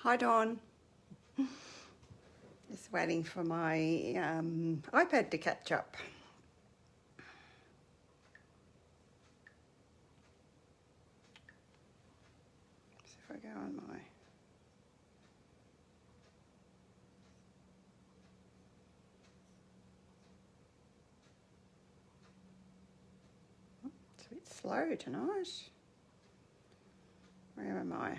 Hi Dawn. Just waiting for my iPad to catch up. So if I go on my it's a bit slow tonight. Where am I?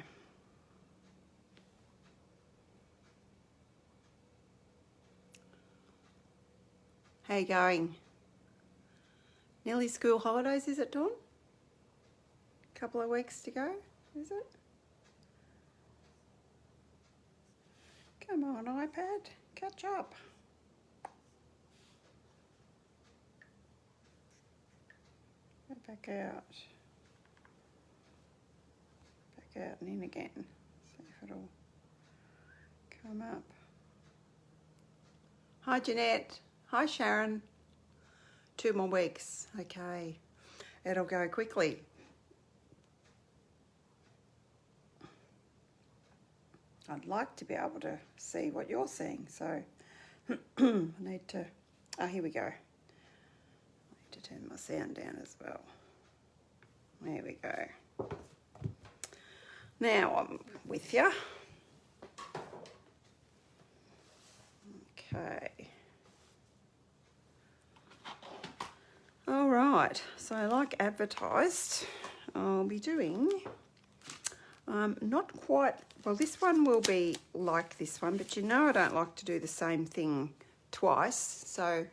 How you going? Nearly school holidays, is it, Dawn? Couple of weeks to go, is it? Come on, iPad, catch up. Go back out. Back out and in again. See if it'll come up. Hi Jeanette. Hi Sharon. 2 more weeks. Okay. It'll go quickly. I'd like to be able to see what you're seeing, so I need to, here we go. I need to turn my sound down as well. There we go. Now I'm with you. Okay. All right, so like advertised, I'll be doing not quite, well this one will be like this one, but you know I don't like to do the same thing twice, so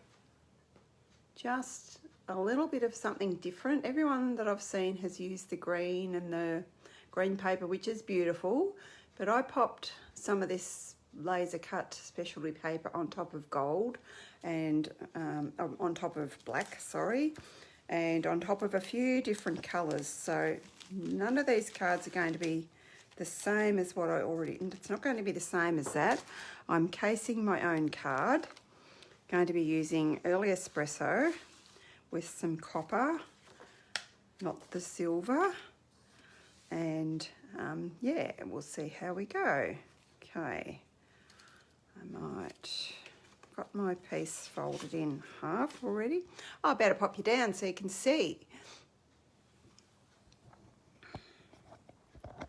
just a little bit of something different. Everyone that I've seen has used the green and the green paper, which is beautiful, but I popped some of this laser cut specialty paper on top of gold and on top of black, sorry, and on top of a few different colours. So none of these cards are going to be the same as what I already, it's not going to be the same as that. I'm casing my own card. Going to be using Early Espresso with some copper, not the silver, and yeah, we'll see how we go. Okay, I might, got my piece folded in half already. Oh, I better pop you down so you can see. I'll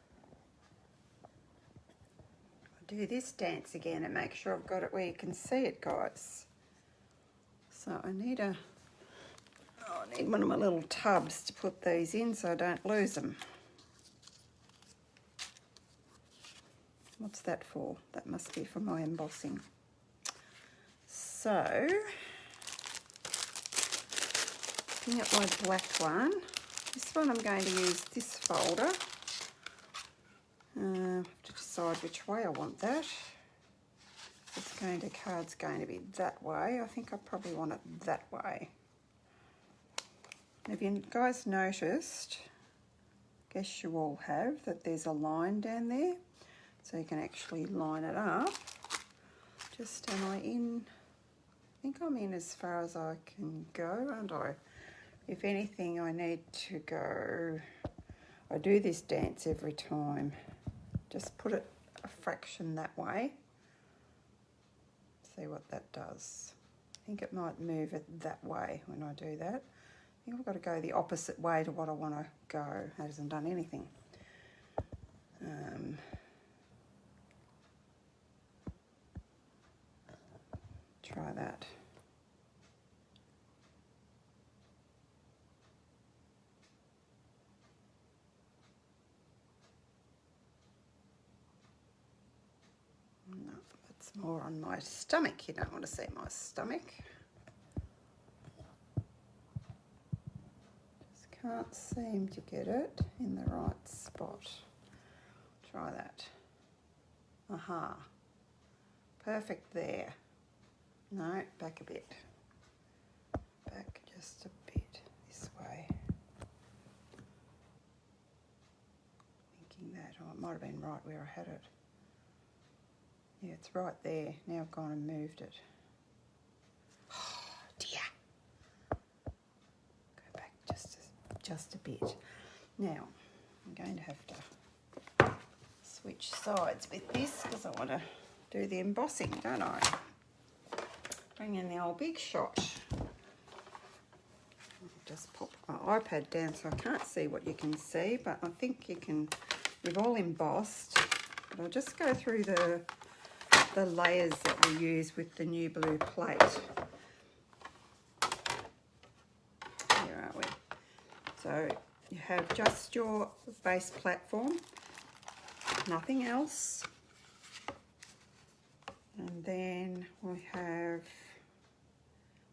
do this dance again and make sure I've got it where you can see it, guys. So I need I need one of my little tubs to put these in so I don't lose them. What's that for? That must be for my embossing. So, looking at my black one, this one I'm going to use this folder. I have to decide which way I want that. Card's going to be that way. I think I probably want it that way. Have you guys noticed, guess you all have, that there's a line down there? So you can actually line it up. Just, am I in? I think I'm in as far as I can go, aren't I? If anything, I need to go, I do this dance every time. Just put it a fraction that way. See what that does. I think it might move it that way when I do that. I think I've got to go the opposite way to what I want to go. That hasn't done anything. Try that. No, that's more on my stomach. You don't want to see my stomach. Just can't seem to get it in the right spot. Try that. Aha. Perfect there. No, back a bit. Back just a bit this way. Thinking that, oh, it might have been right where I had it. Yeah, it's right there. Now I've gone and moved it. Oh dear. Go back just a bit. Now, I'm going to have to switch sides with this because I want to do the embossing, don't I? Bring in the old big shot. Just pop my iPad down so I can't see what you can see, but I think you can. We've all embossed. But I'll just go through the layers that we use with the new blue plate. Here are we. So you have just your base platform, nothing else. And then we have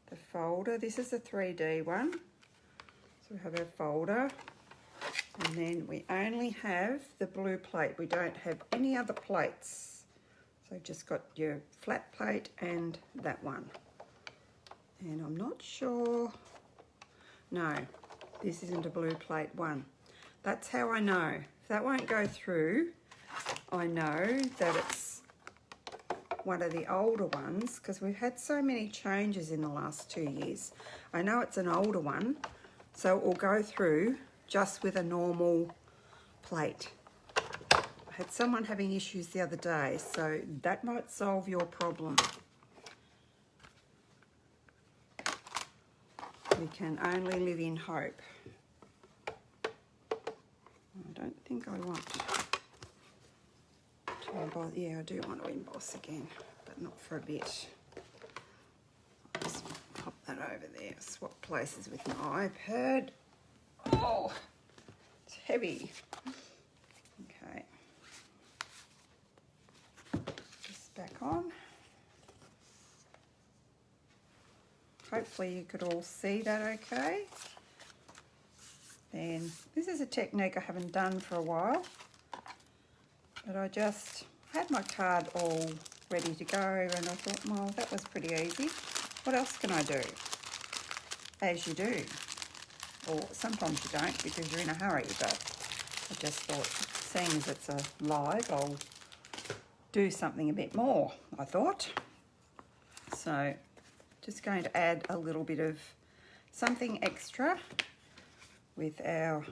the folder. This is a 3D one. So we have our folder. And then we only have the blue plate. We don't have any other plates. So just got your flat plate and that one. And I'm not sure. No, this isn't a blue plate one. That's how I know. If that won't go through, I know that it's one of the older ones because we've had so many changes in the last 2 years. I know it's an older one, so it will go through just with a normal plate. I had someone having issues the other day, so that might solve your problem. We can only live in hope. I don't think I want to emboss. Yeah, I do want to emboss again, but not for a bit. I'll just pop that over there. Swap places with my iPad. Oh, it's heavy. Okay. Just back on. Hopefully you could all see that okay. Then this is a technique I haven't done for a while, but I just had my card all ready to go and I thought, well, that was pretty easy. What else can I do? As you do. Or sometimes you don't because you're in a hurry, but I just thought, seeing as it's a live, I'll do something a bit more, I thought. So just going to add a little bit of something extra with our,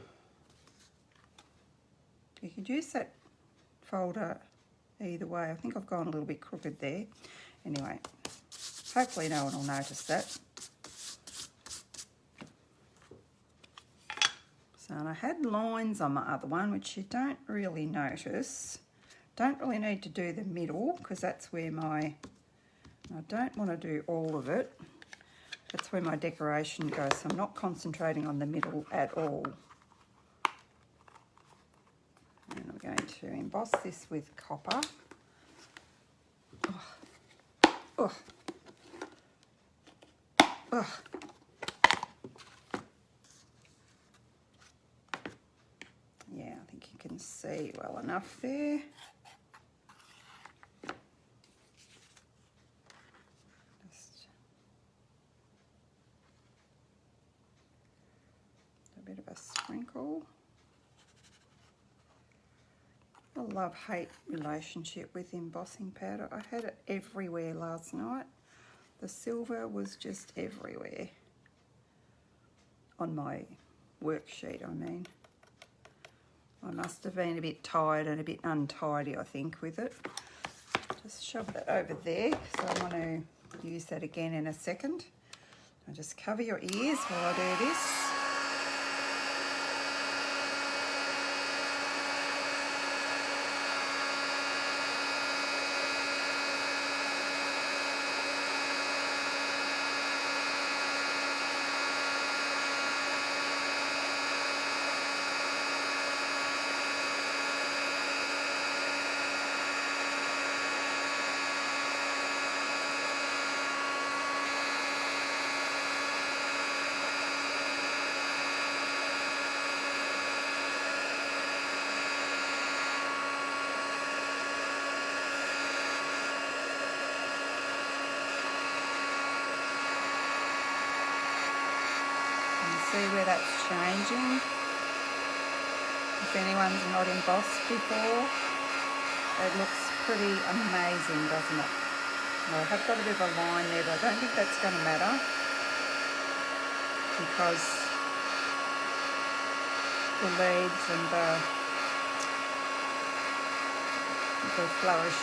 you could use that folder either way. I think I've gone a little bit crooked there. Anyway, hopefully no one will notice that. So, and I had lines on my other one, which you don't really notice. Don't really need to do the middle because that's where my, I don't want to do all of it. That's where my decoration goes, so I'm not concentrating on the middle at all. And I'm going to emboss this with copper. Oh. Oh. Oh. Yeah, I think you can see well enough there. Bit of a sprinkle. A love-hate relationship with embossing powder. I had it everywhere last night. The silver was just everywhere. On my worksheet, I mean. I must have been a bit tired and a bit untidy, I think, with it. Just shove that over there, so I want to use that again in a second. I'll just cover your ears while I do this. See where that's changing. If anyone's not embossed before, it looks pretty amazing, doesn't it? Well, I have got a bit of a line there, but I don't think that's going to matter because the leaves and the the flourish,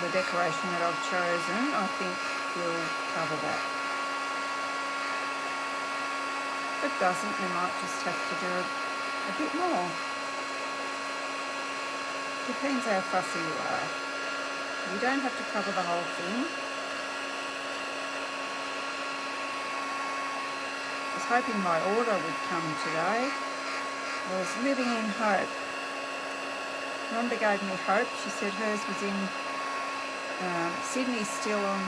the decoration that I've chosen, I think will cover that. If it doesn't, we might just have to do a bit more. Depends how fussy you are. You don't have to cover the whole thing. I was hoping my order would come today. I was living in hope. Rhonda gave me hope. She said hers was in Sydney still on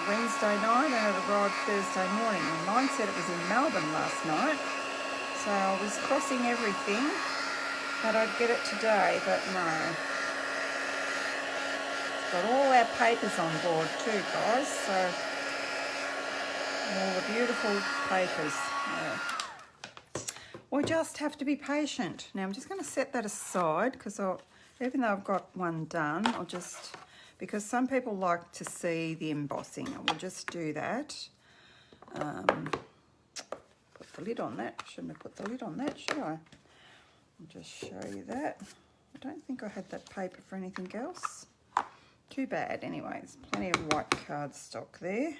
Wednesday night, and it arrived Thursday morning. And mine said it was in Melbourne last night. So I was crossing everything that I'd get it today, but no. Got all our papers on board too, guys. So all the beautiful papers. Yeah. We just have to be patient. Now I'm just going to set that aside because even though I've got one done, because some people like to see the embossing, I will just do that. Put the lid on that. Shouldn't have put the lid on that, should I? I'll just show you that. I don't think I had that paper for anything else. Too bad. Anyway, there's plenty of white cardstock there.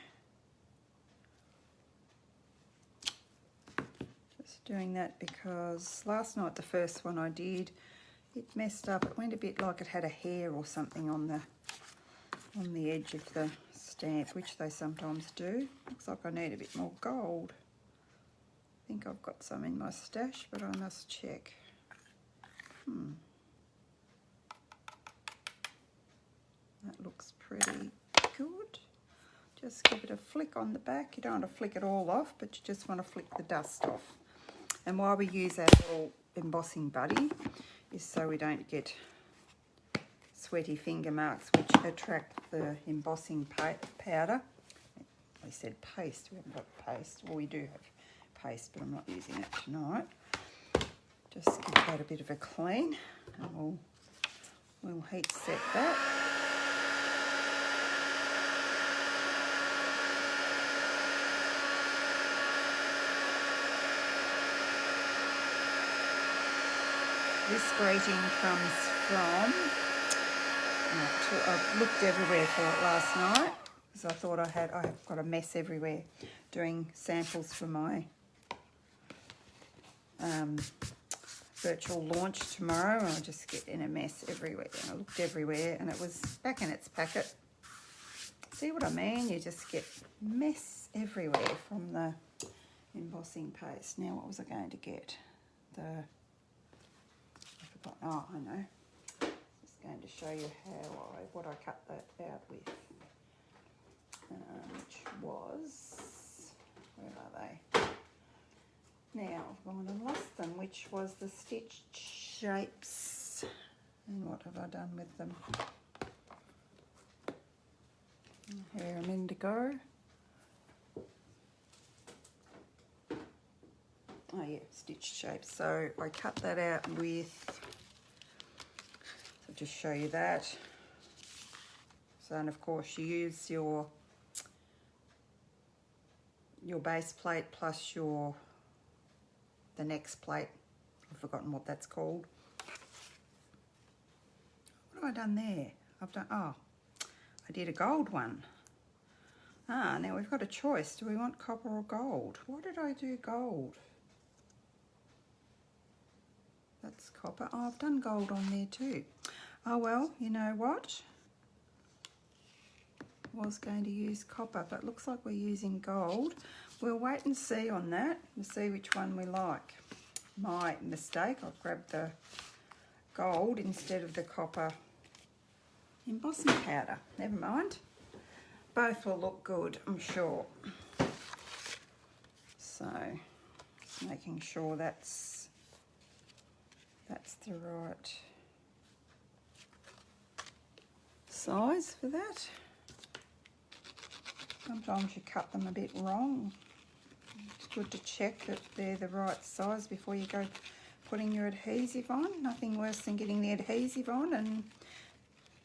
Doing that because last night the first one I did, it messed up. It went a bit like it had a hair or something on the edge of the stamp, which they sometimes do. Looks like I need a bit more gold. I think I've got some in my stash, but I must check. That looks pretty good. Just give it a flick on the back. You don't want to flick it all off, but you just want to flick the dust off. And why we use our little embossing buddy is so we don't get sweaty finger marks which attract the embossing powder. We said paste, we haven't got paste. Well, we do have paste, but I'm not using it tonight. Just give that a bit of a clean, and we'll heat set that. This greeting comes from, I looked everywhere for it last night because I thought I've got a mess everywhere doing samples for my virtual launch tomorrow, and I just get in a mess everywhere. And I looked everywhere and it was back in its packet. See what I mean? You just get everywhere from the embossing paste. Now what was I going to get? Oh, I know. Just going to show you what I cut that out with, which was, where are they? Now I've gone and lost them. Which was the stitched shapes, and what have I done with them? Here a minute ago. Oh yeah, stitched shapes. So I cut that out with, so just show you that. So, and of course you use your base plate plus the next plate. I've forgotten what that's called. What have I done there? I did a gold one. Now we've got a choice. Do we want copper or gold? Why did I do gold? That's copper. Oh, I've done gold on there too. Oh well, you know what? I was going to use copper, but it looks like we're using gold. We'll wait and see on that and see which one we like. My mistake, I've grabbed the gold instead of the copper embossing powder. Never mind. Both will look good, I'm sure. So, just making sure that's the right size for that. Sometimes you cut them a bit wrong. It's good to check that they're the right size before you go putting your adhesive on. Nothing worse than getting the adhesive on and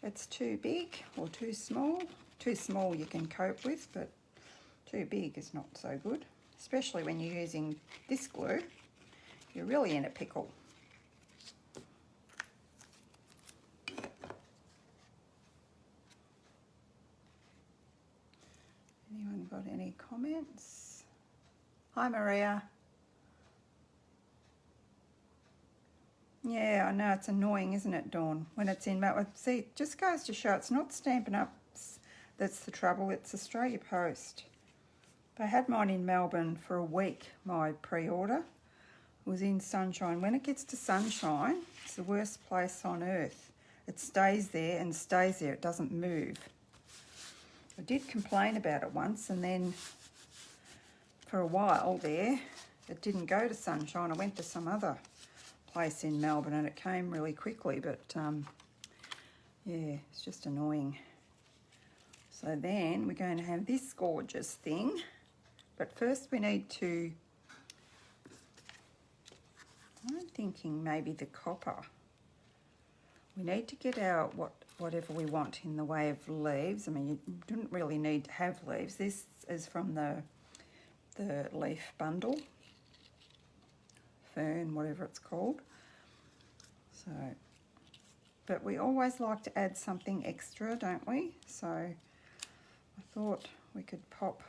it's too big or too small. Too small you can cope with, but too big is not so good. Especially when you're using this glue, you're really in a pickle. any comments? Hi Maria. Yeah, I know, it's annoying, isn't it, Dawn, when it's in matte. See, it just goes to show it's not Stampin' Up that's the trouble, it's Australia Post. I had mine in Melbourne for a week, my pre-order. It was in sunshine. When it gets to sunshine, it's the worst place on earth. It stays there and stays there, it doesn't move. I did complain about it once, and then for a while there, it didn't go to sunshine. I went to some other place in Melbourne and it came really quickly, but yeah, it's just annoying. So then we're going to have this gorgeous thing, but first we need to, I'm thinking maybe the copper. We need to get out whatever we want in the way of leaves. I mean, you don't really need to have leaves. This is from the leaf bundle, fern, whatever it's called. So, but we always like to add something extra, don't we? So I thought we could pop,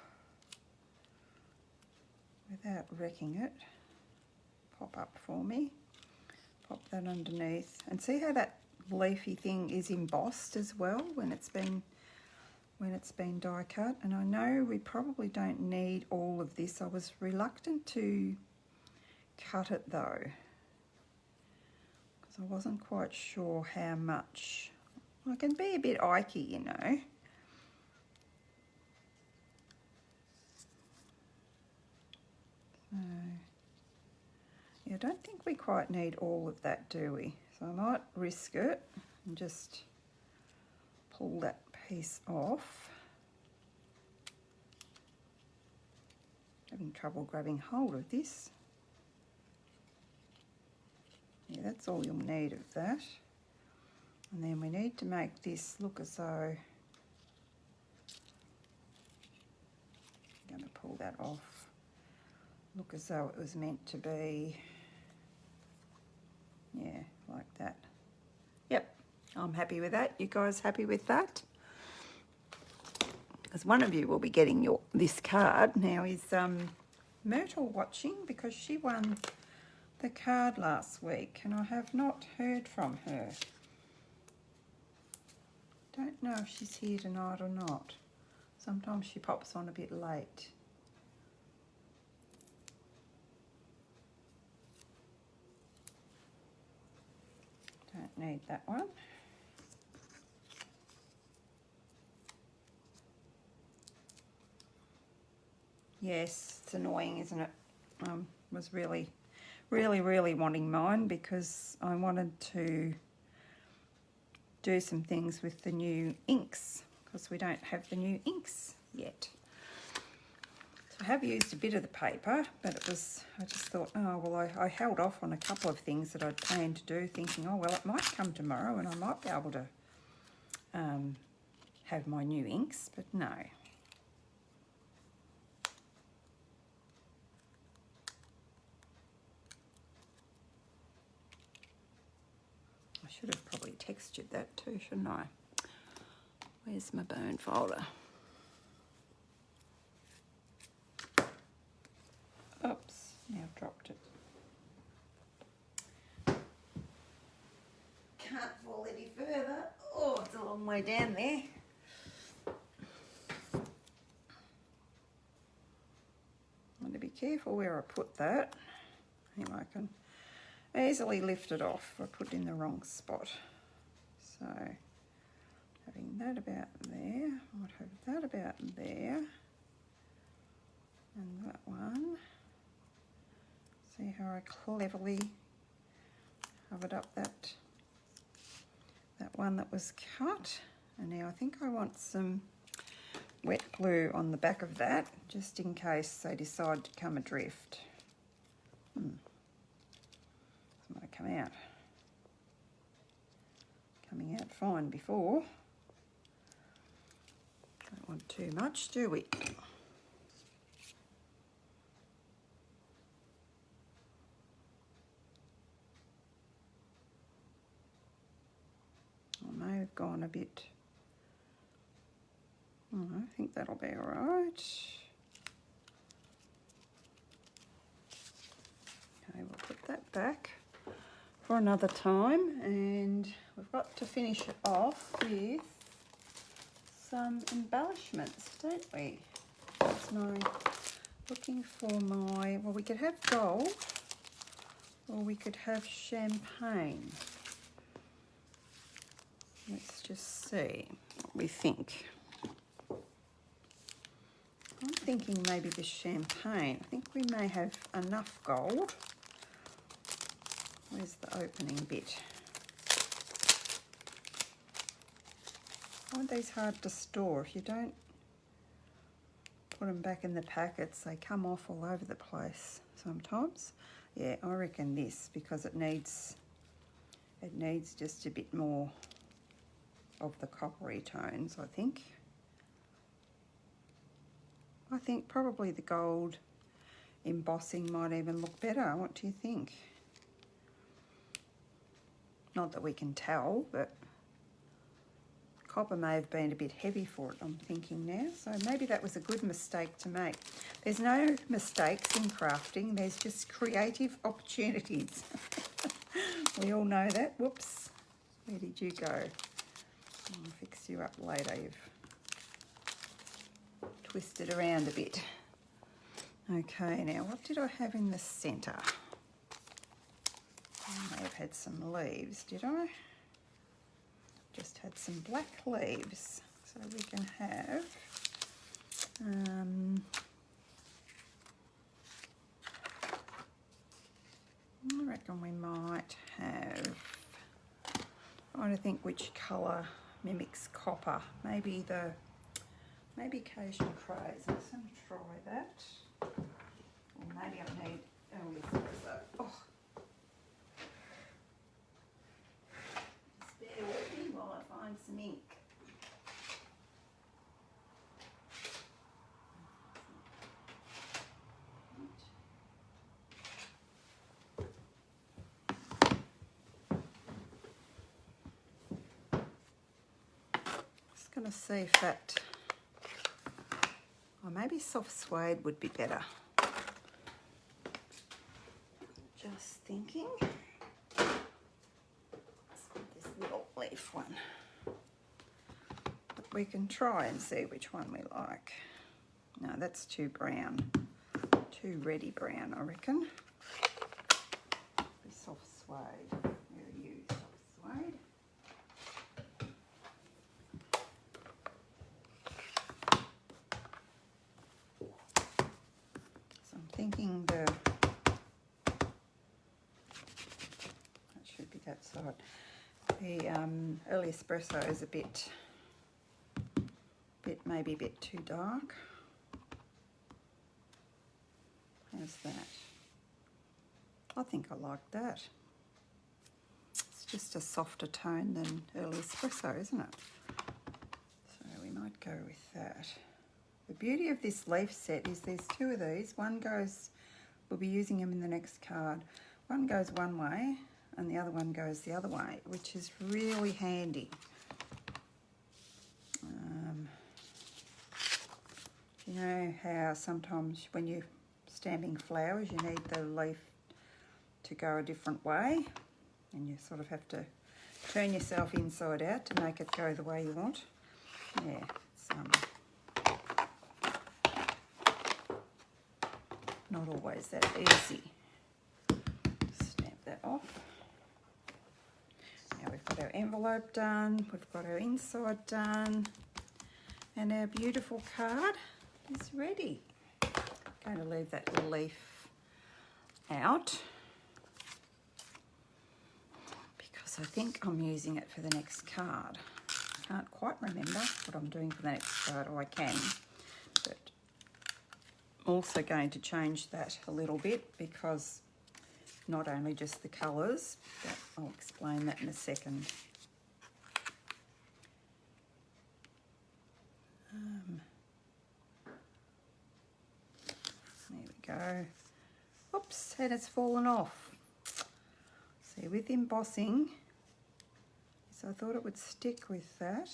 without wrecking it, pop up for me. Pop that underneath. And see how that leafy thing is embossed as well when it's been die cut. And I know we probably don't need all of this. I was reluctant to cut it though, because I wasn't quite sure how much. I can be a bit ikey, you know. So, yeah, I don't think we quite need all of that, do we? So I might risk it and just pull that piece off. Having trouble grabbing hold of this. Yeah, that's all you'll need of that. And then we need to make this look as though, I'm going to pull that off, look as though it was meant to be, yeah, like that. Yep, I'm happy with that. You guys happy with that? Because one of you will be getting this card. Now is Myrtle watching, because she won the card last week and I have not heard from her. Don't know if she's here tonight or not. Sometimes she pops on a bit late. Don't need that one. Yes, it's annoying, isn't it? Was really wanting mine because I wanted to do some things with the new inks, because we don't have the new inks yet. So I have used a bit of the paper, but I just thought, oh, well, I held off on a couple of things that I'd planned to do, thinking, oh, well, it might come tomorrow and I might be able to have my new inks, but no. I should have probably textured that too, shouldn't I? Where's my bone folder? Oops, now I've dropped it. Can't fall any further. Oh, it's a long way down there. I'm going to be careful where I put that. Anyway, I can easily lift it off if I put it in the wrong spot. So having that about there, I might have that about there, and that one. See how I cleverly covered up that one that was cut. And now I think I want some wet glue on the back of that, just in case they decide to come adrift. It's might come out. Coming out fine before. Don't want too much, do we? I may have gone a bit. Oh, I think that'll be all right. that back for another time, and we've got to finish it off with some embellishments, don't we? That's my, looking for my, well, we could have gold or we could have champagne. Let's just see what we think. I'm thinking maybe the champagne. I think we may have enough gold. Where's the opening bit? Aren't these hard to store? If you don't put them back in the packets, they come off all over the place sometimes. Yeah, I reckon this, because it needs just a bit more of the coppery tones, I think. I think probably the gold embossing might even look better. What do you think? Not that we can tell, but copper may have been a bit heavy for it, I'm thinking now. So maybe that was a good mistake to make. There's no mistakes in crafting, there's just creative opportunities. We all know that. Whoops, where did you go? I'll fix you up later. You've twisted around a bit. Okay, now what did I have in the centre? I may have had some leaves, did I? Just had some black leaves, so we can have I reckon we might have, trying to think which colour mimics copper. Maybe Cajun Craze. I'm just going to try that. Or maybe I need, oh, this is oh. Just bear with me while I find some ink. Just going to see if that, or maybe soft suede would be better. Just thinking. Let's put this little leaf one. But we can try and see which one we like. No, that's too brown. Too reddy brown, I reckon. Be soft suede. We'll use soft suede. Thinking that should be that side. The early espresso is a bit maybe a bit too dark. How's that? I think I like that. It's just a softer tone than early espresso, isn't it? So we might go with that. The beauty of this leaf set is there's two of these. One goes, we'll be using them in the next card. One goes one way and the other one goes the other way, which is really handy. You know how sometimes when you're stamping flowers, you need the leaf to go a different way, and you sort of have to turn yourself inside out to make it go the way you want. Yeah, it's not always that easy. Stamp that off. Now we've got our envelope done, we've got our inside done, and our beautiful card is ready. I'm going to leave that little leaf out because I think I'm using it for the next card. I can't quite remember what I'm doing for the next card, or I can, but I'm also going to change that a little bit because not only just the colours, but I'll explain that in a second. There we go. Oops, and it's fallen off. See, with embossing, so I thought it would stick with that.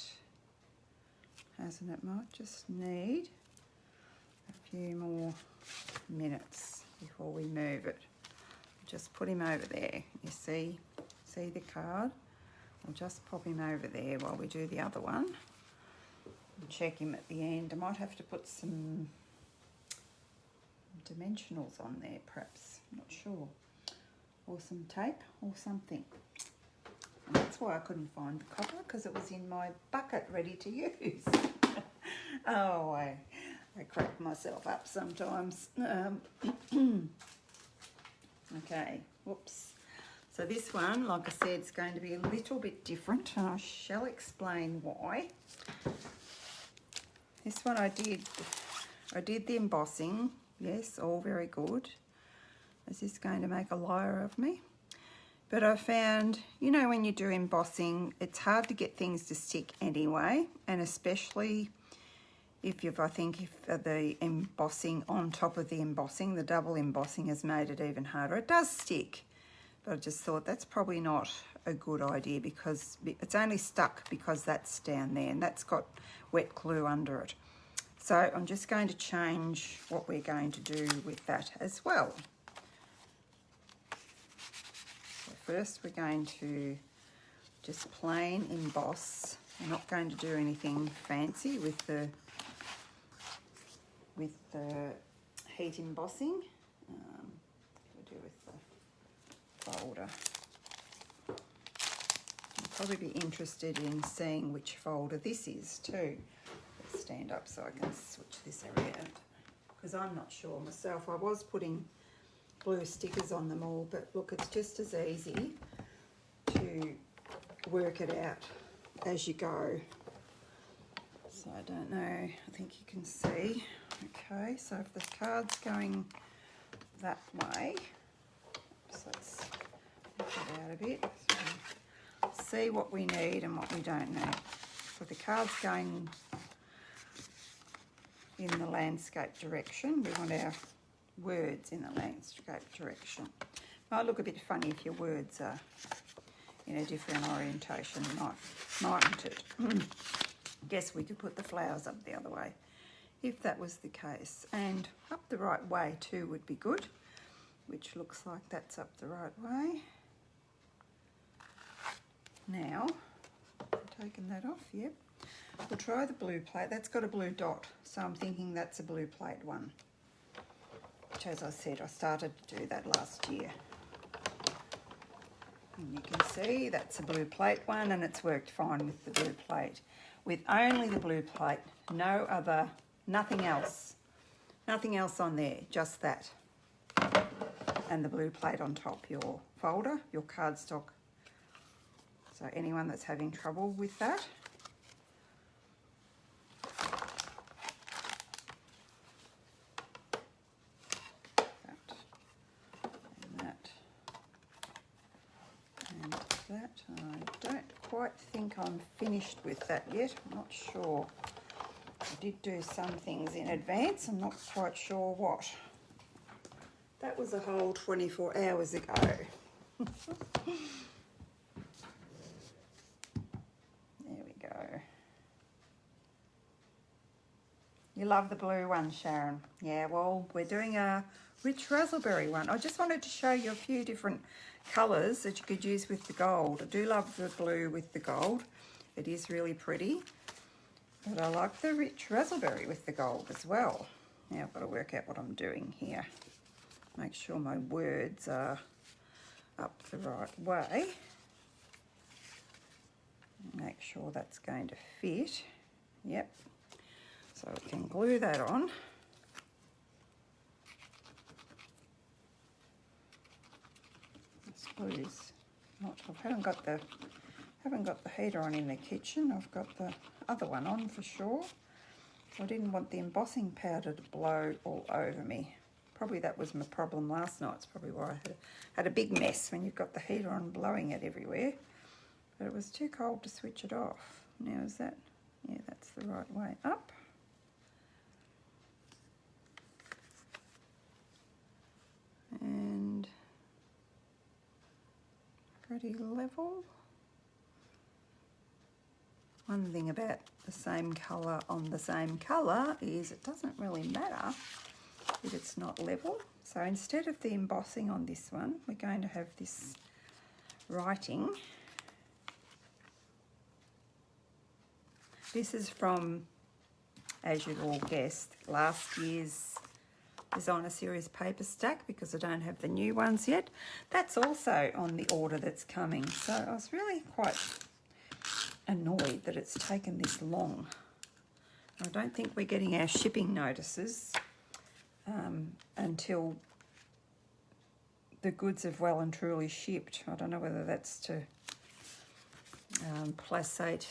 Hasn't it? Might just need a few more minutes before we move it. just put him over there. You see the card? We'll just pop him over there while we do the other one. And check him at the end. I might have to put some dimensionals on there perhaps, I'm not sure. Or some tape or something. And that's why I couldn't find the copper, because it was in my bucket ready to use. Oh, I crack myself up sometimes. Okay, whoops. So this one, like I said, is going to be a little bit different, and I shall explain why. This one I did the embossing. Yes, all very good. Is this going to make a liar of me? But I found, you know, when you do embossing, it's hard to get things to stick anyway, and especially if the embossing on top of the embossing, the double embossing has made it even harder. It does stick, but I just thought that's probably not a good idea, because it's only stuck because that's down there and that's got wet glue under it. So I'm just going to change what we're going to do with that as well. So first we're going to just plain emboss. I'm not going to do anything fancy with the heat embossing. We'll do with the folder. You'll probably be interested in seeing which folder this is too. Let's stand up so I can switch this around, because I'm not sure myself. I was putting blue stickers on them all, but look, it's just as easy to work it out as you go. So I don't know, I think you can see. Okay, so if the card's going that way, so let's push it out a bit. So see what we need and what we don't need. So the card's going in the landscape direction. We want our words in the landscape direction. Might look a bit funny if your words are in a different orientation, mightn't it? Guess we could put the flowers up the other way if that was the case, and up the right way too would be good, which looks like that's up the right way. Now, taking that off, yep. We'll try the blue plate. That's got a blue dot, so I'm thinking that's a blue plate one, which, as I said, I started to do that last year. And you can see that's a blue plate one, and it's worked fine with the blue plate. With only the blue plate, no other, nothing else on there, just that. And the blue plate on top, your folder, your cardstock. So anyone that's having trouble with that, I don't quite think I'm finished with that yet. I'm not sure. I did do some things in advance. I'm not quite sure what. That was a whole 24 hours ago. There we go. You love the blue one, Sharon. Yeah, well, we're doing a rich raspberry one. I just wanted to show you a few different colours that you could use with the gold. I do love the blue with the gold. It is really pretty. But I like the rich raspberry with the gold as well. Now I've got to work out what I'm doing here. Make sure my words are up the right way. Make sure that's going to fit. Yep. So we can glue that on. This glue's not. I haven't got the heater on in the kitchen. I've got the other one on for sure. So I didn't want the embossing powder to blow all over me. Probably that was my problem last night. It's probably why I had a big mess when you've got the heater on blowing it everywhere. But it was too cold to switch it off. Now is that, yeah, that's the right way up. And pretty level. One thing about the same colour on the same colour is it doesn't really matter if it's not level. So instead of the embossing on this one, we're going to have this writing. This is from, as you've all guessed, last year's Designer Series paper stack, because I don't have the new ones yet. That's also on the order that's coming. So I was really quite annoyed that it's taken this long. I don't think we're getting our shipping notices until the goods have well and truly shipped. I don't know whether that's to placate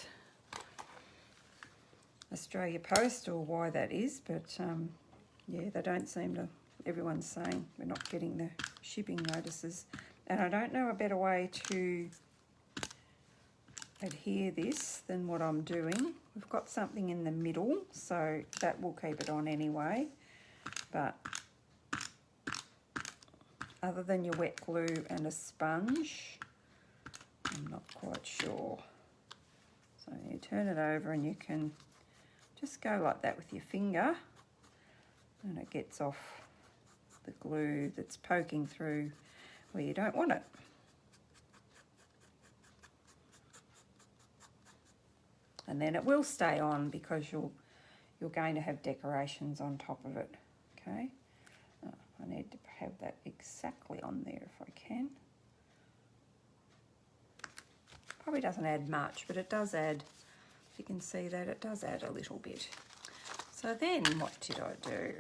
Australia Post or why that is, but yeah, they don't seem to, everyone's saying we're not getting the shipping notices. And I don't know a better way to adhere this than what I'm doing. We've got something in the middle, so that will keep it on anyway, but other than your wet glue and a sponge, I'm not quite sure. So you turn it over and you can just go like that with your finger, and it gets off the glue that's poking through where you don't want it. And then it will stay on because you're going to have decorations on top of it. Okay, I need to have that exactly on there if I can. Probably doesn't add much, but it does add, if you can see that, it does add a little bit. So then what did I do?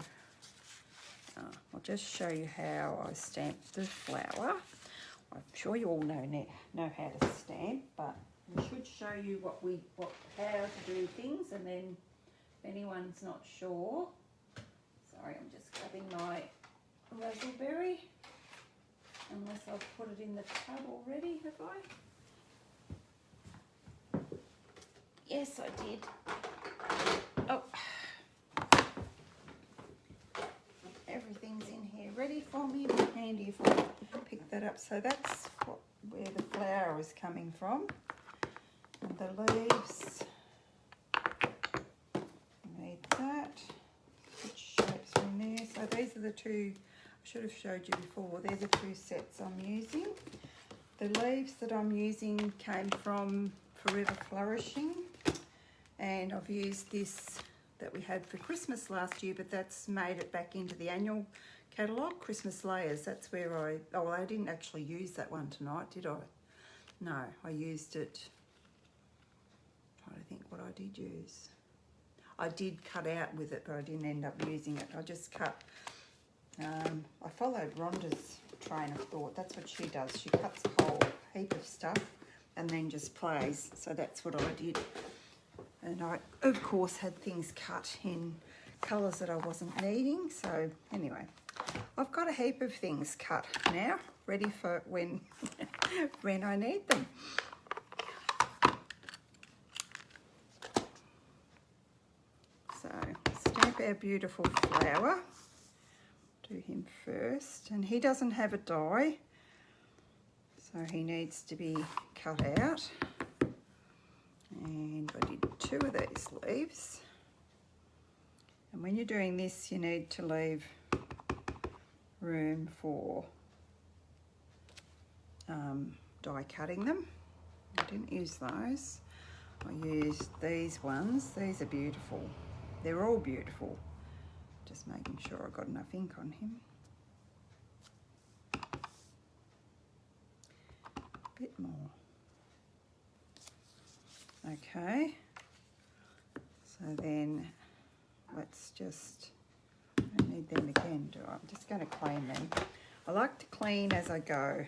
I'll just show you how I stamped the flower. I'm sure you all know how to stamp, but we should show you how to do things, and then if anyone's not sure, sorry, I'm just grabbing my raspberry, unless I've put it in the tub already, have I? Yes, I did. Oh, everything's in here ready for me. It'd be handy if I pick that up. So that's where the flower is coming from. And the leaves, need that. Good shapes are in there. So these are the two, I should have showed you before, they're the two sets I'm using. The leaves that I'm using came from Forever Flourishing, and I've used this that we had for Christmas last year, but that's made it back into the annual catalogue, Christmas Layers. That's where I didn't actually use that one tonight, did I? No, I used it, I'm trying to think what I did use. I did cut out with it, but I didn't end up using it. I just cut, I followed Rhonda's train of thought. That's what she does. She cuts a whole heap of stuff and then just plays. So that's what I did. And I, of course, had things cut in colours that I wasn't needing. So anyway, I've got a heap of things cut now, ready for when, when I need them. So stamp our beautiful flower. Do him first, and he doesn't have a die, so he needs to be cut out. And I did two of these leaves, and when you're doing this you need to leave room for die cutting them. I didn't use those, I used these ones. These are beautiful, they're all beautiful. Just making sure I got enough ink on him. A bit more. Okay, so then let's just, I don't need them again, do I? I'm just going to clean them. I like to clean as I go,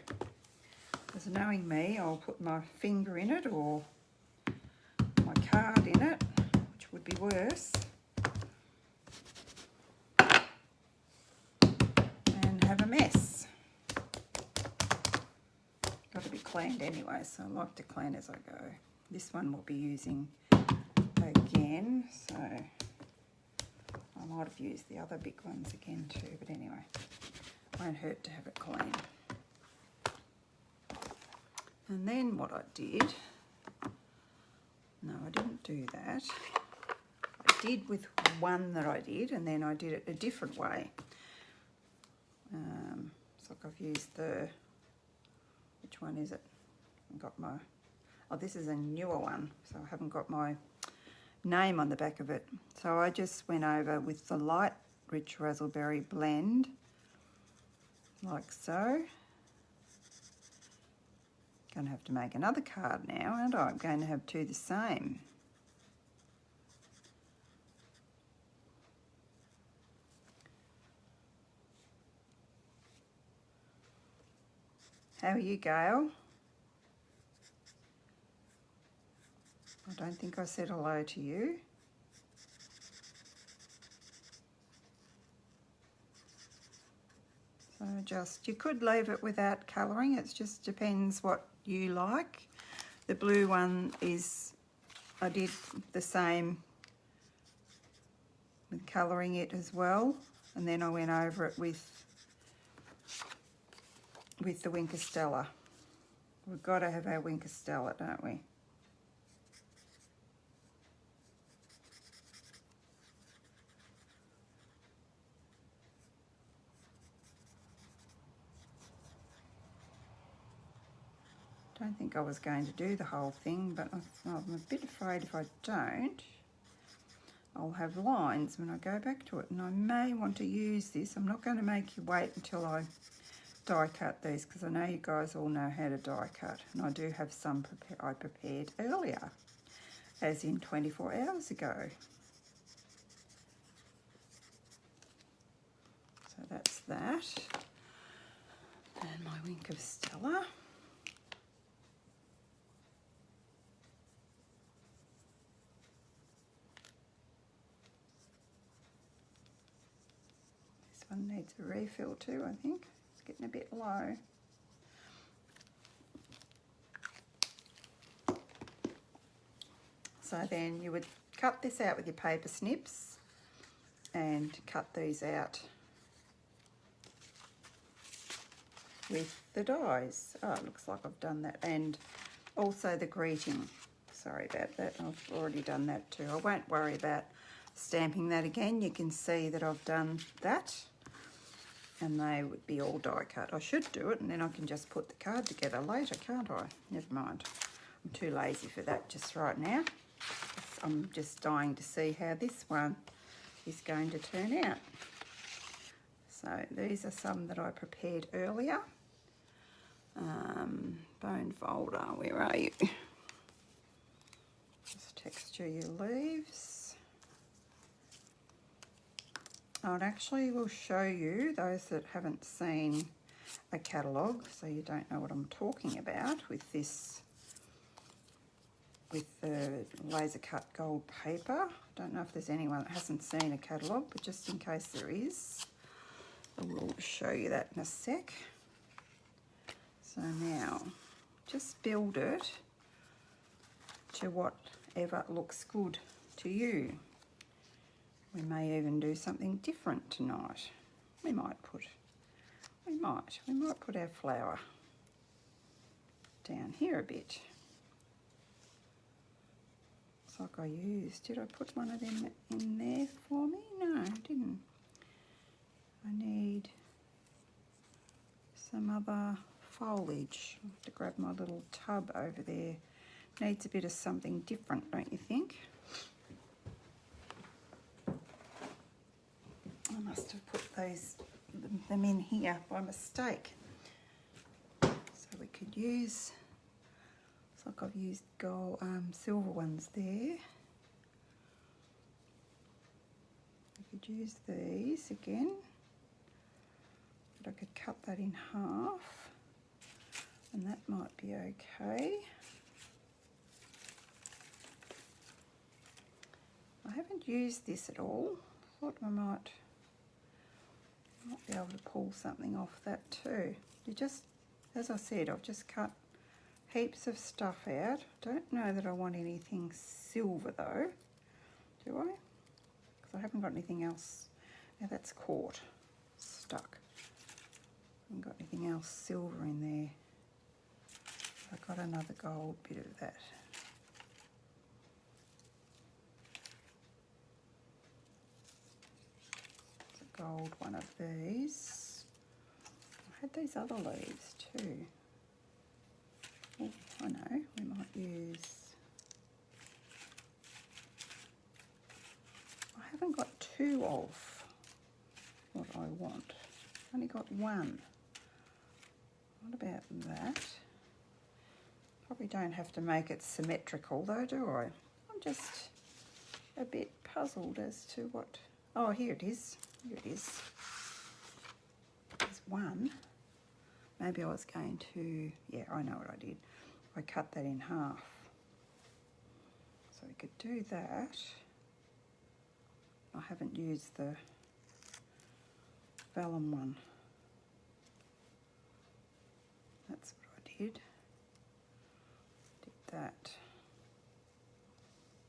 because knowing me, I'll put my finger in it or my card in it, which would be worse. Have a mess. Got to be cleaned anyway, so I like to clean as I go. This one we'll be using again, so I might have used the other big ones again too, but anyway, won't hurt to have it clean. And then what I did, no, I didn't do that. I did with one that I did, and then I did it a different way. I've used the, which one is it? I've got my, oh, this is a newer one, so I haven't got my name on the back of it. So I just went over with the light rich raspberry blend, like so. Going to have to make another card now, and I'm going to have two the same. How are you, Gail? I don't think I said hello to you. So just, you could leave it without colouring, it just depends what you like. The blue one is, I did the same with colouring it as well, and then I went over it with the Winker Stella. We've got to have our Winker Stella, don't we? Don't think I was going to do the whole thing, but I'm a bit afraid if I don't, I'll have lines when I go back to it, and I may want to use this. I'm not going to make you wait until I die cut these, because I know you guys all know how to die cut, and I do have some I prepared earlier, as in 24 hours ago. So that's that, and my Wink of Stella. This one needs a refill too, I think. It's getting a bit low. So then you would cut this out with your paper snips and cut these out with the dies. Oh, it looks like I've done that. And also the greeting. Sorry about that, I've already done that too. I won't worry about stamping that again. You can see that I've done that, and they would be all die cut. I should do it, and then I can just put the card together later, can't I? Never mind. I'm too lazy for that just right now. I'm just dying to see how this one is going to turn out. So these are some that I prepared earlier. Bone folder, where are you? Just texture your leaves. I actually will show you, those that haven't seen a catalogue, so you don't know what I'm talking about, with this, with the laser cut gold paper. I don't know if there's anyone that hasn't seen a catalogue, but just in case there is, I will show you that in a sec. So now, just build it to whatever looks good to you. We may even do something different tonight. We might put our flower down here a bit. Looks like I used, did I put one of them in there for me? No, I didn't. I need some other foliage. I have to grab my little tub over there. Needs a bit of something different, don't you think? I must have put them in here by mistake. So we could use, looks like I've used gold, silver ones there. We could use these again, but I could cut that in half, and that might be okay. I haven't used this at all. Thought I might be able to pull something off that too. You just, as I said, I've just cut heaps of stuff out. Don't know that I want anything silver though, do I? Because I haven't got anything else. Now that's caught, stuck. I haven't got anything else silver in there. I've got another gold bit of that. Gold one of these. I had these other leaves too. Oh, I know, we might use... I haven't got two of what I want. I've only got one. What about that? Probably don't have to make it symmetrical though, do I? I'm just a bit puzzled as to what... Oh, here it is. Here it is. There's one. Maybe I was going to... Yeah, I know what I did. I cut that in half. So we could do that. I haven't used the vellum one. That's what I did. Did that.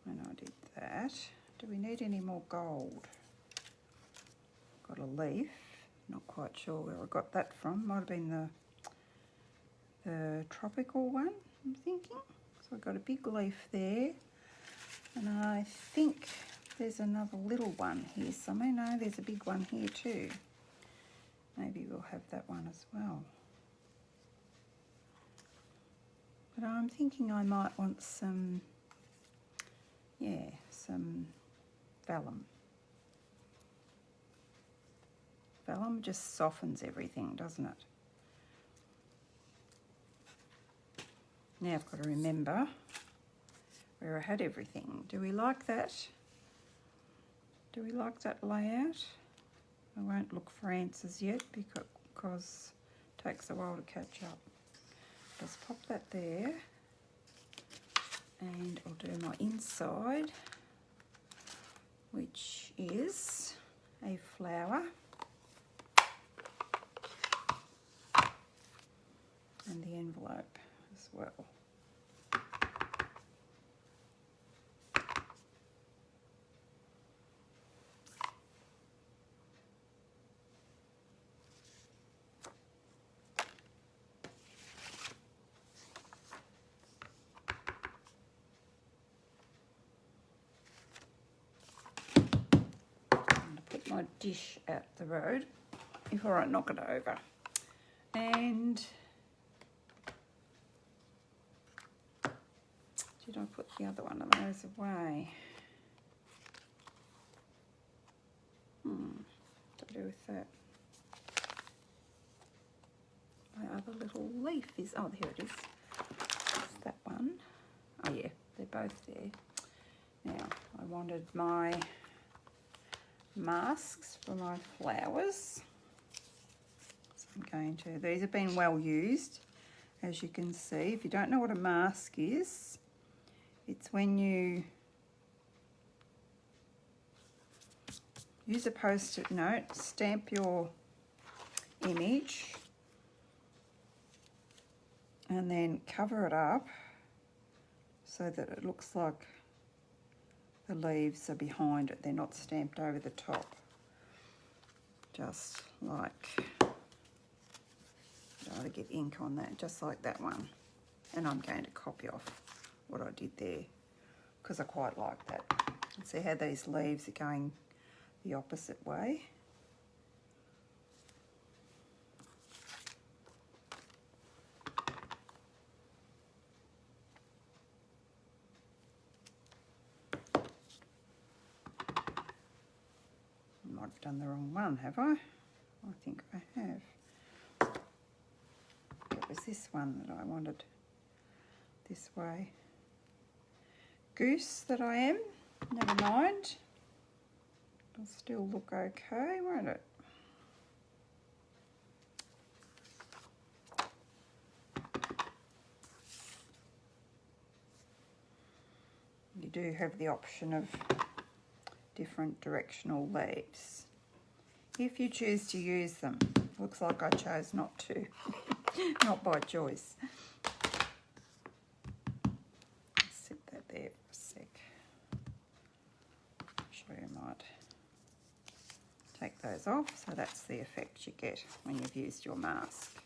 And I did that. Do we need any more gold? Got a leaf. Not quite sure where I got that from. Might have been the tropical one, I'm thinking. So I've got a big leaf there. And I think there's another little one here somewhere. No, there's a big one here too. Maybe we'll have that one as well. But I'm thinking I might want some, yeah, some vellum. Vellum just softens everything, doesn't it? Now I've got to remember where I had everything. Do we like that? Do we like that layout? I won't look for answers yet because it takes a while to catch up. Just pop that there, and I'll do my inside, which is a flower and the envelope as well. My dish out the road before I knock it over. And did I put the other one of those away? What to do with that? My other little leaf is, oh, here it is. That's that one. Oh yeah, they're both there. Now, I wanted my masks for my flowers. So I'm going to, these have been well used, as you can see. If you don't know what a mask is, it's when you use a post-it note, stamp your image, and then cover it up so that it looks like the leaves are behind it, they're not stamped over the top. Just like, try to get ink on that, just like that one. And I'm going to copy off what I did there because I quite like that. See how these leaves are going the opposite way. I've done the wrong one, have I? I think I have. It was this one that I wanted this way. Goose that I am, never mind. It'll still look okay, won't it? You do have the option of different directional leaves if you choose to use them. Looks like I chose not to. Not by choice. Sit that there for a sec. I'm sure you might take those off, so that's the effect you get when you've used your mask.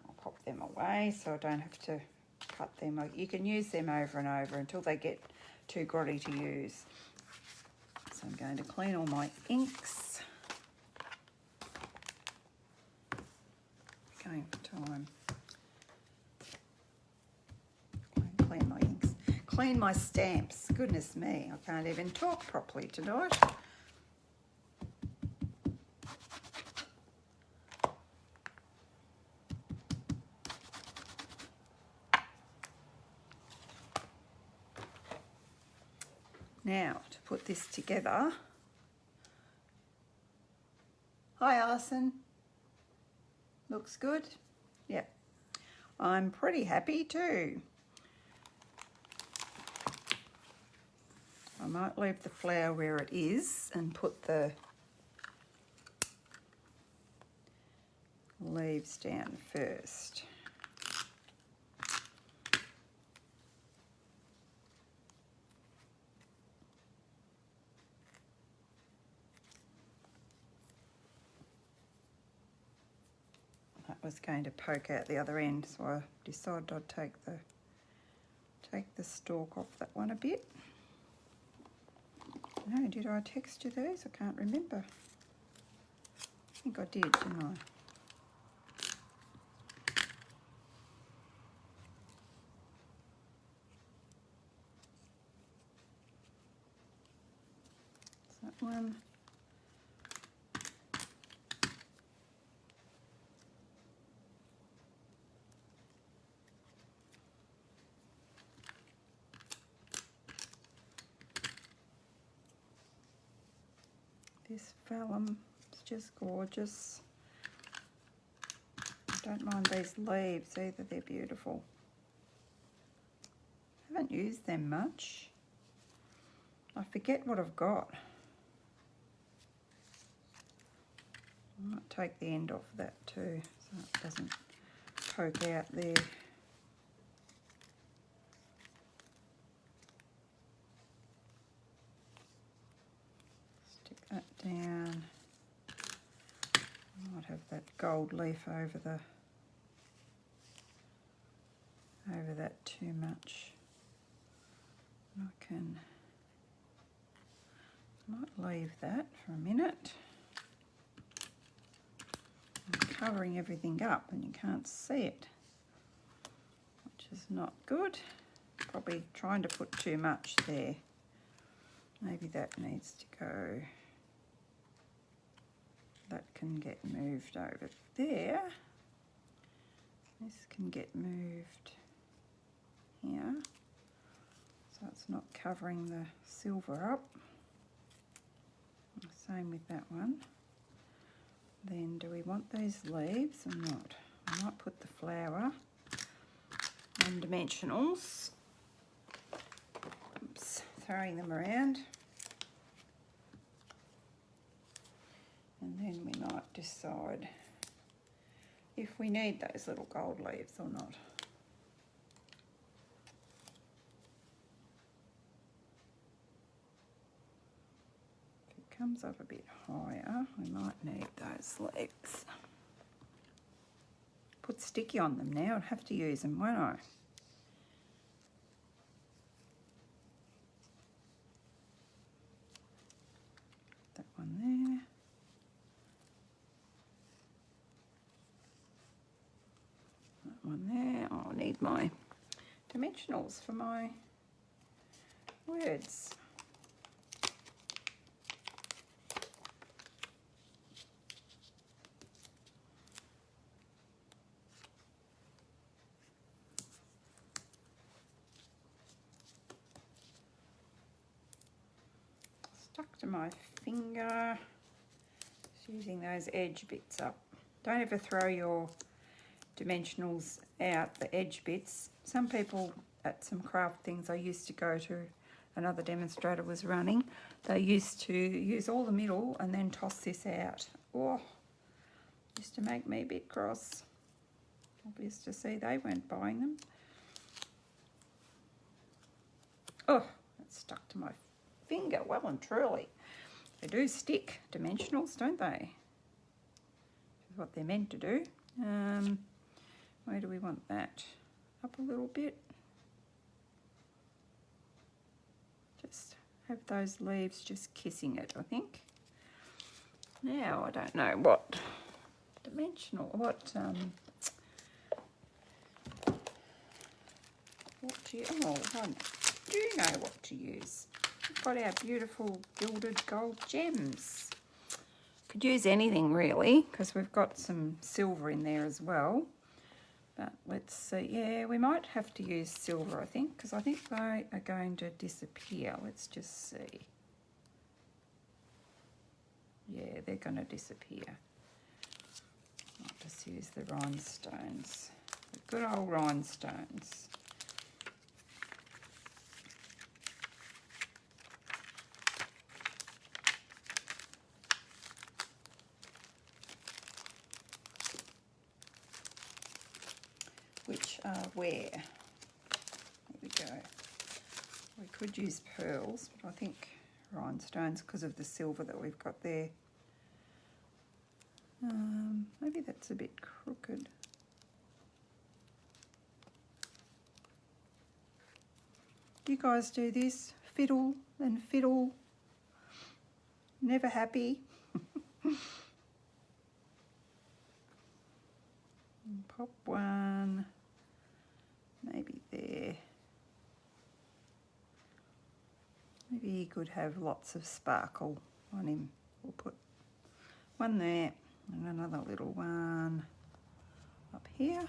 I'll pop them away so I don't have to cut them. You can use them over and over until they get too grotty to use. So I'm going to clean all my inks. same time. Clean my inks. Clean my stamps. Goodness me, I can't even talk properly tonight. Now, to put this together. Hi, Alison. Looks good? Yep. I'm pretty happy too. I might leave the flower where it is and put the leaves down first. That was going to poke out the other end, so I decided I'd take the stalk off that one a bit. No, did I texture these? I can't remember. I think I did, didn't I? That one. This vellum is just gorgeous. I don't mind these leaves either, they're beautiful. I haven't used them much. I forget what I've got. I might take the end off that too, so it doesn't poke out there. Stick that down. I might have that gold leaf over that too much. I might leave that for a minute. I'm covering everything up and you can't see it, which is not good. Probably trying to put too much there. Maybe that needs to go. That can get moved over there. This can get moved here, so it's not covering the silver up. Same with that one. Then do we want these leaves or not? I might put the flower and dimensionals. Oops, throwing them around. And then we might decide if we need those little gold leaves or not. If it comes up a bit higher, we might need those leaves. Put sticky on them now, I'd have to use them, won't I? That one there. One there. Oh, I need my dimensionals for my words. Stuck to my finger. Just using those edge bits up. Don't ever throw your dimensionals out, the edge bits. Some people at some craft things I used to go to, another demonstrator was running, they used to use all the middle and then toss this out. Oh, used to make me a bit cross. Obvious to see they weren't buying them. Oh, it stuck to my finger well and truly. They do stick, dimensionals, don't they? Which is what they're meant to do. Where do we want that? Up a little bit. Just have those leaves just kissing it, I think. Now, I don't know what dimensional, what do you, oh, I do know what to use. We've got our beautiful gilded gold gems. Could use anything really, because we've got some silver in there as well. But let's see, yeah, we might have to use silver, I think, because I think they are going to disappear. Let's just see. Yeah, they're going to disappear. I'll just use the rhinestones, the good old rhinestones. Which are where? There we go. We could use pearls, but I think rhinestones because of the silver that we've got there. Maybe that's a bit crooked. You guys do this? Fiddle and fiddle. Never happy. Pop one. Maybe there. Maybe he could have lots of sparkle on him. We'll put one there and another little one up here.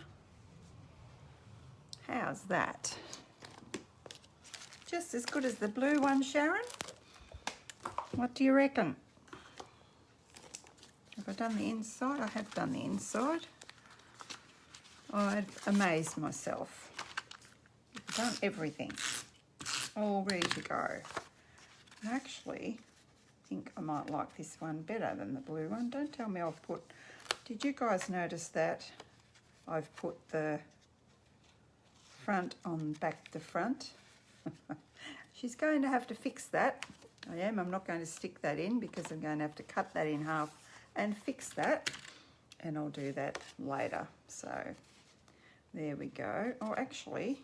How's that? Just as good as the blue one, Sharon? What do you reckon? Have I done the inside? I have done the inside. I'd amaze myself. I've done everything. All ready to go. I actually think I might like this one better than the blue one. Don't tell me I've put... Did you guys notice that I've put the front on back the front? She's going to have to fix that. I am. I'm not going to stick that in because I'm going to have to cut that in half and fix that. And I'll do that later. So there we go. Oh, actually,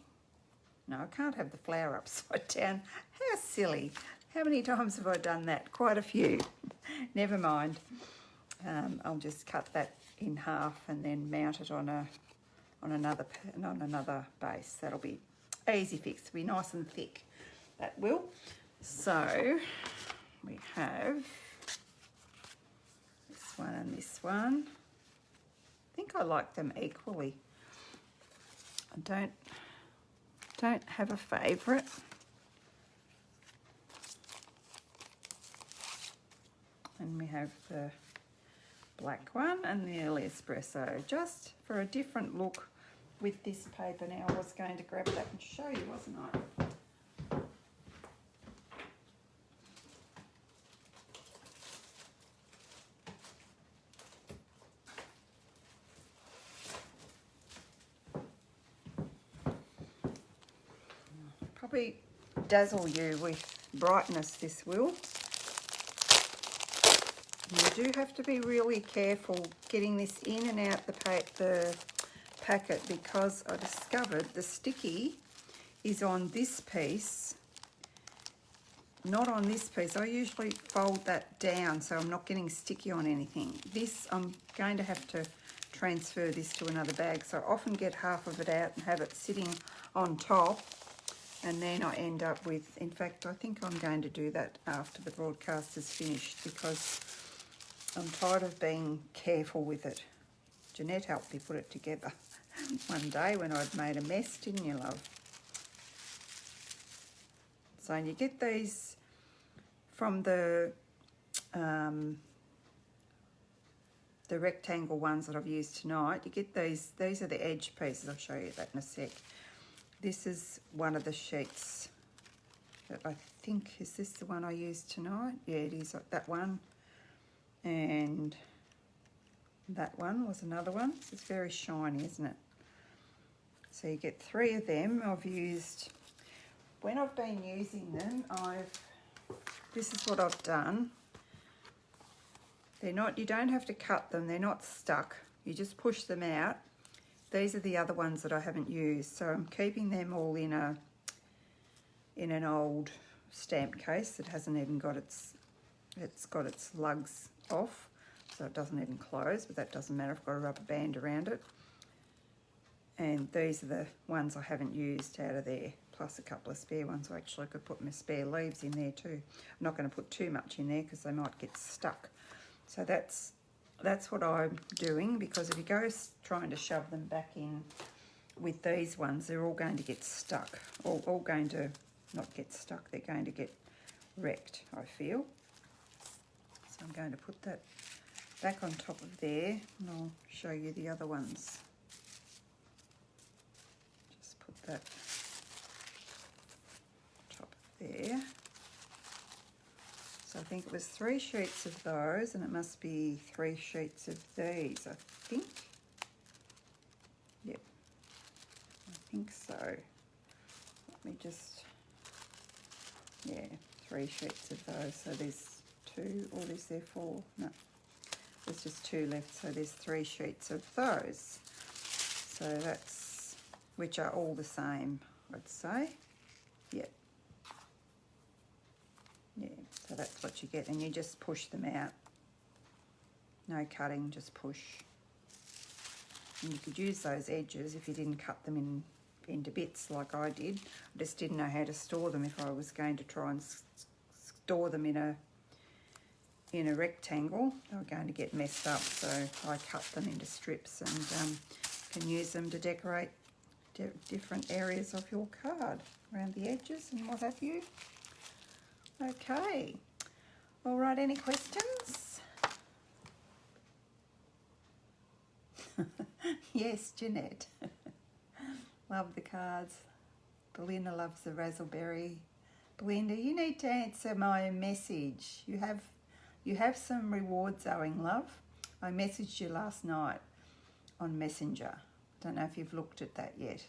no, I can't have the flower upside down. How silly. How many times have I done that? Quite a few. Never mind. I'll just cut that in half and then mount it on another base. That'll be easy fix. It'll be nice and thick. That will. So we have this one and this one. I think I like them equally. I don't have a favourite. And we have the black one and the early espresso, just for a different look with this paper. Now I was going to grab that and show you, wasn't I? Probably dazzle you with brightness, this will. You do have to be really careful getting this in and out the packet, because I discovered the sticky is on this piece, not on this piece. I usually fold that down so I'm not getting sticky on anything. This, I'm going to have to transfer this to another bag, so I often get half of it out and have it sitting on top, and then I end up with, in fact, I think I'm going to do that after the broadcast is finished, because I'm tired of being careful with it. Jeanette helped me put it together one day when I'd made a mess, didn't you, love? So you get these from the rectangle ones that I've used tonight. You get these are the edge pieces. I'll show you that in a sec. This is one of the sheets that I think, is this the one I used tonight? Yeah, it is, that one. And that one was another one. It's very shiny, isn't it? So you get 3 of them. I've used, when I've been using them, this is what I've done. They're not, you don't have to cut them, they're not stuck. You just push them out. These are the other ones that I haven't used, so I'm keeping them all in an old stamp case that hasn't even got it's got its lugs off. so it doesn't even close, but that doesn't matter. I've got a rubber band around it. And these are the ones I haven't used out of there, plus a couple of spare ones. I actually could put my spare leaves in there too. I'm not going to put too much in there because they might get stuck. So that's what I'm doing, because if you go trying to shove them back in with these ones, they're all going to get stuck. All going to not get stuck, they're going to get wrecked, I feel. So I'm going to put that back on top of there, and I'll show you the other ones. Just put that top of there. So I think it was 3 sheets of those, and it must be 3 sheets of these, I think. Yep, I think so. Let me just, yeah, 3 sheets of those. So there's 2, or is there 4? No, there's just 2 left, so there's 3 sheets of those. So that's, which are all the same, I'd say. Yep. Yeah, so that's what you get, and you just push them out. No cutting, just push. And you could use those edges if you didn't cut them into bits like I did. I just didn't know how to store them if I was going to try and store them in a rectangle. They were going to get messed up, so I cut them into strips and can use them to decorate different areas of your card, around the edges and what have you. Okay, all right, any questions? Yes, Jeanette. Love the cards. Belinda loves the raspberry. Belinda, you need to answer my message. You have some rewards owing, love. I messaged you last night on Messenger. Don't know if you've looked at that yet.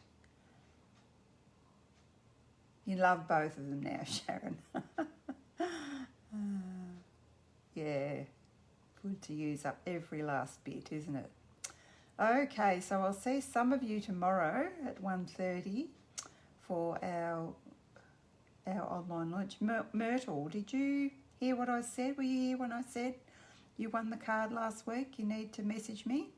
You love both of them now, Sharon. Yeah, good to use up every last bit, isn't it? Okay, so I'll see some of you tomorrow at 1:30 for our online launch. Myrtle, did you hear what I said? Were you here when I said you won the card last week? You need to message me.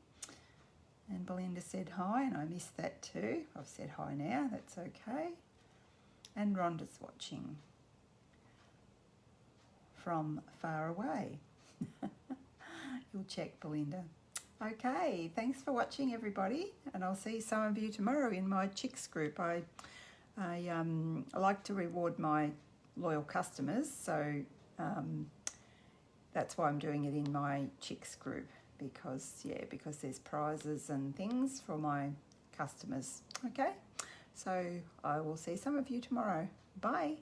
And Belinda said hi, and I missed that too. I've said hi now, that's okay. And Rhonda's watching from far away. You'll check, Belinda. Okay, thanks for watching, everybody, and I'll see some of you tomorrow in my Chicks group. I like to reward my loyal customers, so that's why I'm doing it in my Chicks group, because there's prizes and things for my customers. Okay, so I will see some of you tomorrow. Bye.